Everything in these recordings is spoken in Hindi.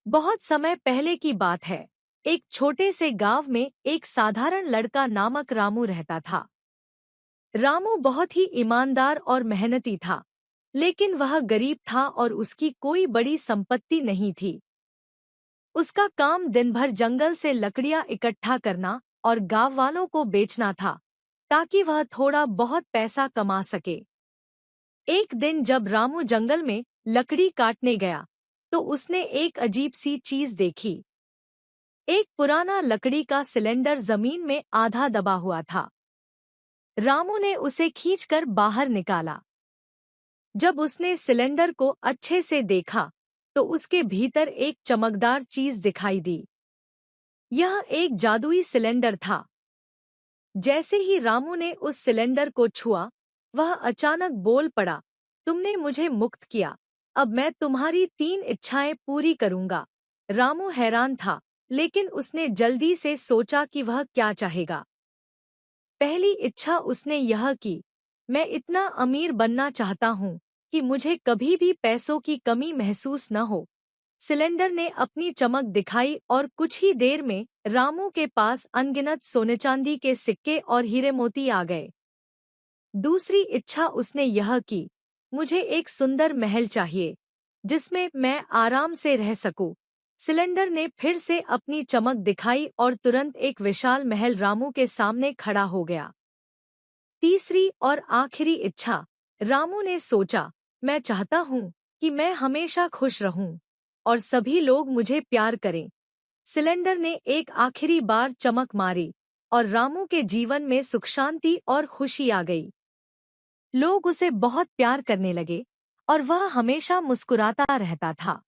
बहुत समय पहले की बात है। एक छोटे से गांव में एक साधारण लड़का नामक रामू रहता था। रामू बहुत ही ईमानदार और मेहनती था, लेकिन वह गरीब था और उसकी कोई बड़ी संपत्ति नहीं थी। उसका काम दिन भर जंगल से लकड़ियां इकट्ठा करना और गांव वालों को बेचना था, ताकि वह थोड़ा बहुत पैसा कमा सके। एक दिन जब रामू जंगल में लकड़ी काटने गया, तो उसने एक अजीब सी चीज देखी। एक पुराना लकड़ी का सिलेंडर जमीन में आधा दबा हुआ था। रामू ने उसे खींचकर बाहर निकाला। जब उसने सिलेंडर को अच्छे से देखा, तो उसके भीतर एक चमकदार चीज दिखाई दी। यह एक जादुई सिलेंडर था। जैसे ही रामू ने उस सिलेंडर को छुआ, वह अचानक बोल पड़ा, तुमने मुझे मुक्त किया। अब मैं तुम्हारी 3 इच्छाएं पूरी करूंगा। रामू हैरान था, लेकिन उसने जल्दी से सोचा कि वह क्या चाहेगा। पहली इच्छा उसने यह की, मैं इतना अमीर बनना चाहता हूँ कि मुझे कभी भी पैसों की कमी महसूस न हो। सिलेंडर ने अपनी चमक दिखाई और कुछ ही देर में रामू के पास अनगिनत सोने चांदी के सिक्के और हीरे मोती आ गए। दूसरी इच्छा उसने यह की, मुझे एक सुंदर महल चाहिए, जिसमें मैं आराम से रह सकूं। सिलेंडर ने फिर से अपनी चमक दिखाई और तुरंत एक विशाल महल रामू के सामने खड़ा हो गया। तीसरी और आखिरी इच्छा, रामू ने सोचा, मैं चाहता हूँ कि मैं हमेशा खुश रहूं और सभी लोग मुझे प्यार करें। सिलेंडर ने एक आखिरी बार चमक मारी और रामू के जीवन में सुख शांति और खुशी आ गई। लोग उसे बहुत प्यार करने लगे और वह हमेशा मुस्कुराता रहता था।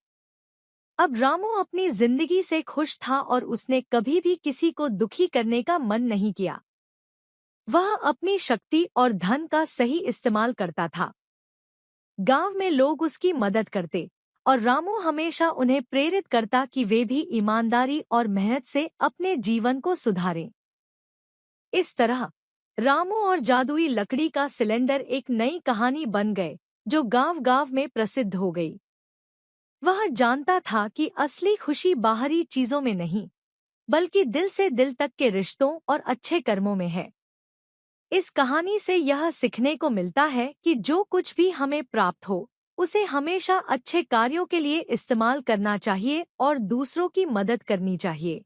अब रामू अपनी जिंदगी से खुश था और उसने कभी भी किसी को दुखी करने का मन नहीं किया। वह अपनी शक्ति और धन का सही इस्तेमाल करता था। गांव में लोग उसकी मदद करते और रामू हमेशा उन्हें प्रेरित करता कि वे भी ईमानदारी और मेहनत से अपने जीवन को सुधारें। इस तरह रामू और जादुई लकड़ी का सिलेंडर एक नई कहानी बन गए, जो गांव-गांव में प्रसिद्ध हो गई। वह जानता था कि असली खुशी बाहरी चीजों में नहीं, बल्कि दिल से दिल तक के रिश्तों और अच्छे कर्मों में है। इस कहानी से यह सीखने को मिलता है कि जो कुछ भी हमें प्राप्त हो, उसे हमेशा अच्छे कार्यों के लिए इस्तेमाल करना चाहिए और दूसरों की मदद करनी चाहिए।